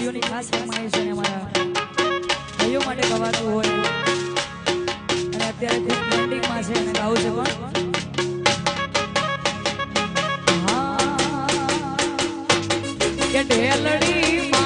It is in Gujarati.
સ્ટુડિયોની ખાસ ફરમાઈશ છે અમારા ભાઈઓ માટે ગવાતું હોય અને અત્યારે ખૂબ ટ્રેન્ડિંગમાં છે અને ગાવું છે પણ હા કે ઢેલડી